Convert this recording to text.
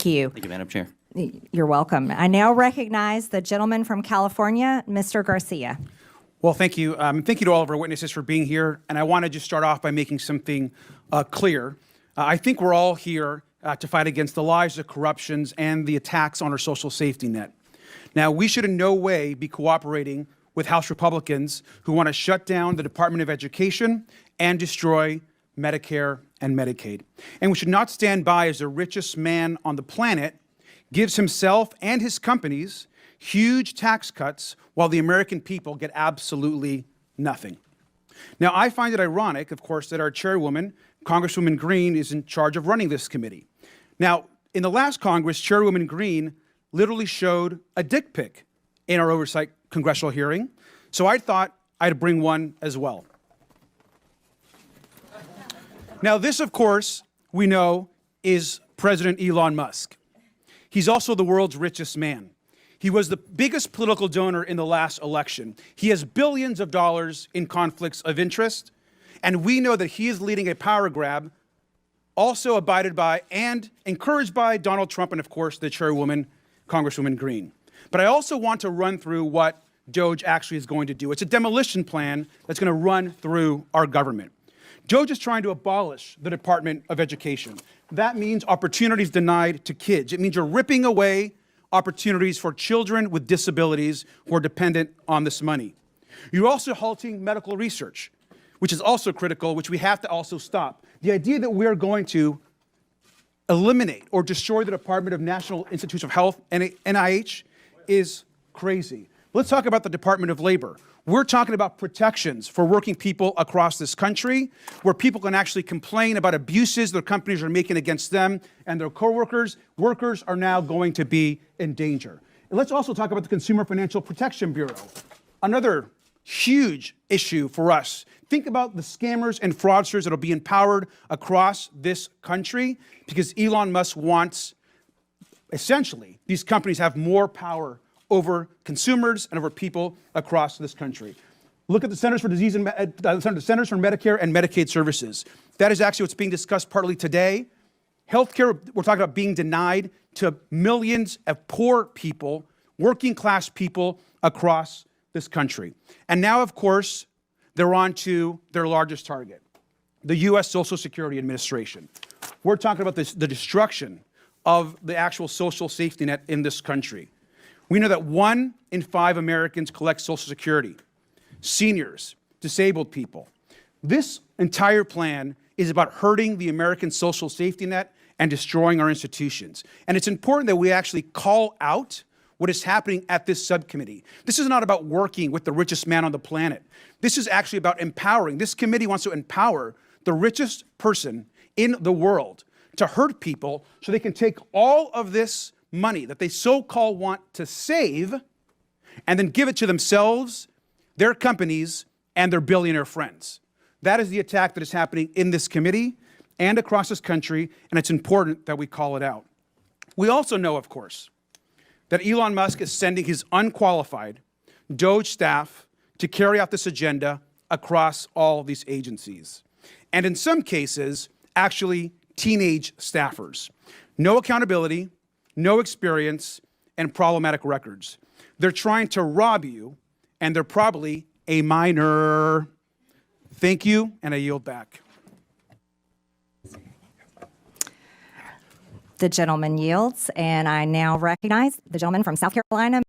Thank you. Thank you, Madam Chair. You're welcome. I now recognize the gentleman from California, Mr. Garcia. Well, thank you. Thank you to all of our witnesses for being here. And I want to just start off by making something clear. I think we're all here to fight against the lies, the corruptions, and the attacks on our social safety net. Now, we should in no way be cooperating with House Republicans who want to shut down the Department of Education and destroy Medicare and Medicaid. And we should not stand by as the richest man on the planet gives himself and his companies huge tax cuts while the American people get absolutely nothing. Now, I find it ironic, of course, that our chairwoman, Congresswoman Green, is in charge of running this committee. Now, in the last Congress, Chairwoman Green literally showed a dick pic in our oversight congressional hearing, so I thought I'd bring one as well. Now, this, of course, we know is President Elon Musk. He's also the world's richest man. He was the biggest political donor in the last election. He has billions of dollars in conflicts of interest, and we know that he is leading a power grab also abided by and encouraged by Donald Trump and, of course, the chairwoman, Congresswoman Green. But I also want to run through what DOGE actually is going to do. It's a demolition plan that's going to run through our government. DOGE is trying to abolish the Department of Education. That means opportunities denied to kids. It means you're ripping away opportunities for children with disabilities who are dependent on this money. You're also halting medical research, which is also critical, which we have to also stop. The idea that we are going to eliminate or destroy the Department of National Institutes of Health, NIH, is crazy. Let's talk about the Department of Labor. We're talking about protections for working people across this country, where people can actually complain about abuses their companies are making against them and their coworkers. Workers are now going to be in danger. And let's also talk about the Consumer Financial Protection Bureau, another huge issue for us. Think about the scammers and fraudsters that will be empowered across this country because Elon Musk wants, essentially, these companies have more power over consumers and over people across this country. Look at the Centers for Centers for Medicare and Medicaid Services. That is actually what's being discussed partly today. Healthcare, we're talking about being denied to millions of poor people, working class people across this country. And now, of course, they're on to their largest target, the U.S. Social Security Administration. We're talking about the destruction of the actual social safety net in this country. We know that 1 in 5 Americans collect Social Security, seniors, disabled people. This entire plan is about hurting the American social safety net and destroying our institutions. And it's important that we actually call out what is happening at this subcommittee. This is not about working with the richest man on the planet. This is actually about empowering. This committee wants to empower the richest person in the world to hurt people so they can take all of this money that they so-called want to save and then give it to themselves, their companies, and their billionaire friends. That is the attack that is happening in this committee and across this country, and it's important that we call it out. We also know, of course, that Elon Musk is sending his unqualified DOGE staff to carry out this agenda across all these agencies. And in some cases, actually teenage staffers. No accountability, no experience, and problematic records. They're trying to rob you, and they're probably a minor. Thank you, and I yield back. The gentleman yields, and I now recognize the gentleman from South Carolina,